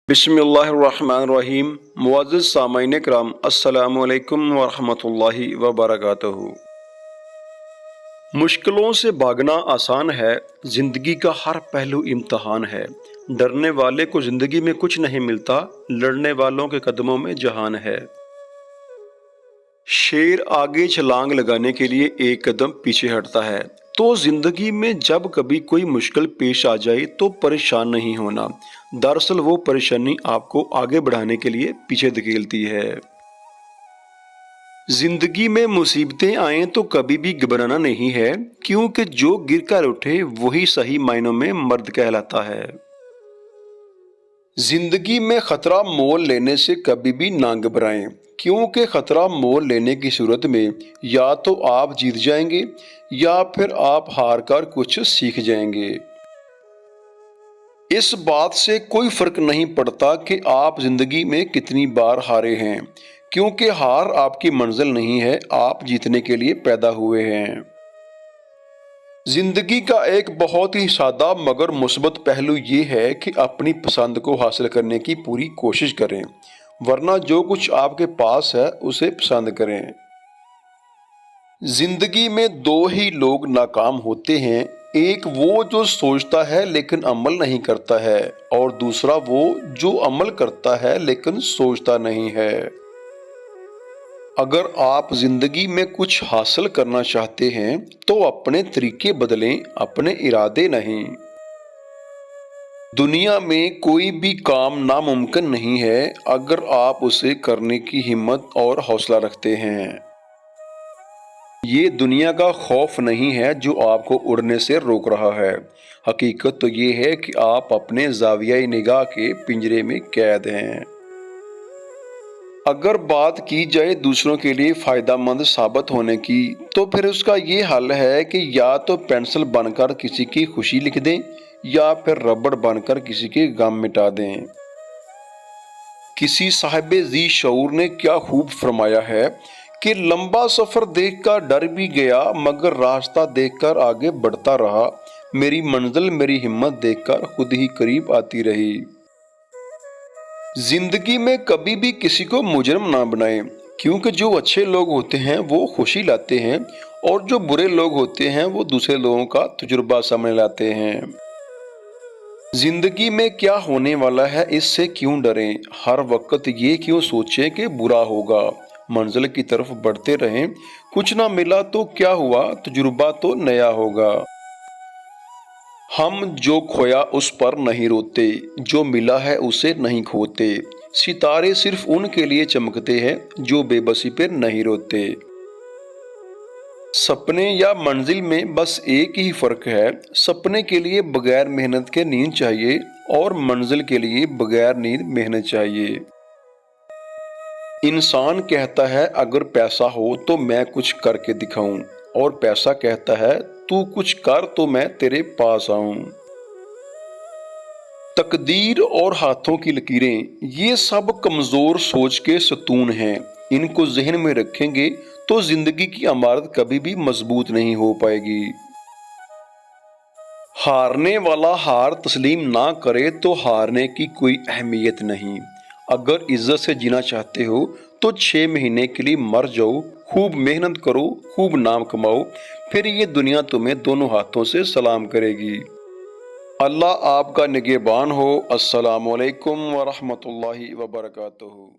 बिस्मिल्लाहिर्रहमानिर्रहीम। मुअज़्ज़िज़ सामाईन किराम, अस्सलामु अलैकुम वरहमतुल्लाहि वबरकातुहू। मुश्किलों से भागना आसान है, ज़िंदगी का हर पहलू इम्तहान है। डरने वाले को ज़िंदगी में कुछ नहीं मिलता, लड़ने वालों के कदमों में जहान है। शेर आगे छलांग लगाने के लिए एक कदम पीछे हटता है। तो जिंदगी में जब कभी कोई मुश्किल पेश आ जाए तो परेशान नहीं होना। दरअसल वो परेशानी आपको आगे बढ़ाने के लिए पीछे धकेलती है। जिंदगी में मुसीबतें आए तो कभी भी घबराना नहीं है, क्योंकि जो गिर कर उठे वही सही मायनों में मर्द कहलाता है। जिंदगी में खतरा मोल लेने से कभी भी ना घबराएं, क्योंकि खतरा मोल लेने की सूरत में या तो आप जीत जाएंगे या फिर आप हार कर कुछ सीख जाएंगे। इस बात से कोई फर्क नहीं पड़ता कि आप जिंदगी में कितनी बार हारे हैं, क्योंकि हार आपकी मंजिल नहीं है, आप जीतने के लिए पैदा हुए हैं। जिंदगी का एक बहुत ही सादा मगर मुस्बत पहलू ये है कि अपनी पसंद को हासिल करने की पूरी कोशिश करें, वरना जो कुछ आपके पास है उसे पसंद करें। जिंदगी में दो ही लोग नाकाम होते हैं, एक वो जो सोचता है लेकिन अमल नहीं करता है, और दूसरा वो जो अमल करता है लेकिन सोचता नहीं है। अगर आप जिंदगी में कुछ हासिल करना चाहते हैं तो अपने तरीके बदलें, अपने इरादे नहीं। दुनिया में कोई भी काम नामुमकिन नहीं है अगर आप उसे करने की हिम्मत और हौसला रखते हैं। ये दुनिया का खौफ नहीं है जो आपको उड़ने से रोक रहा है, हकीकत तो ये है कि आप अपने ज़ाविया निगाह के पिंजरे में कैद हैं। अगर बात की जाए दूसरों के लिए फ़ायदेमंद साबित होने की, तो फिर उसका ये हल है कि या तो पेंसिल बनकर किसी की खुशी लिख दें या फिर रबड़ बनकर किसी के गम मिटा दें। किसी साहिब ज़ी शऊर ने क्या खूब फरमाया है कि लंबा सफ़र देखकर डर भी गया मगर रास्ता देखकर आगे बढ़ता रहा, मेरी मंजिल मेरी हिम्मत देखकर खुद ही करीब आती रही। जिंदगी में कभी भी किसी को मुजरिम ना बनाएं, क्योंकि जो अच्छे लोग होते हैं वो खुशी लाते हैं और जो बुरे लोग होते हैं वो दूसरे लोगों का तजुर्बा समझ लाते हैं। जिंदगी में क्या होने वाला है इससे क्यों डरें, हर वक्त ये क्यों सोचें कि बुरा होगा। मंजिल की तरफ बढ़ते रहें, कुछ ना मिला तो क्या हुआ, तजुर्बा तो नया होगा। हम जो खोया उस पर नहीं रोते, जो मिला है उसे नहीं खोते। सितारे सिर्फ उनके लिए चमकते हैं जो बेबसी पर नहीं रोते। सपने या मंजिल में बस एक ही फर्क है, सपने के लिए बगैर मेहनत के नींद चाहिए और मंजिल के लिए बगैर नींद मेहनत चाहिए। इंसान कहता है अगर पैसा हो तो मैं कुछ करके दिखाऊं, और पैसा कहता है तू कुछ कर तो मैं तेरे पास आऊं। तकदीर और हाथों की लकीरें ये सब कमजोर सोच के सतून हैं, इनको जहन में रखेंगे तो जिंदगी की इमारत कभी भी मजबूत नहीं हो पाएगी। हारने वाला हार तस्लीम ना करे तो हारने की कोई अहमियत नहीं। अगर इज्जत से जीना चाहते हो तो 6 महीने के लिए मर जाओ, खूब मेहनत करो, खूब नाम कमाओ, फिर ये दुनिया तुम्हें दोनों हाथों से सलाम करेगी। अल्लाह आपका निगहबान हो। अस्सलामु अलैकुम वरहमतुल्लाहि वबरकातुहू।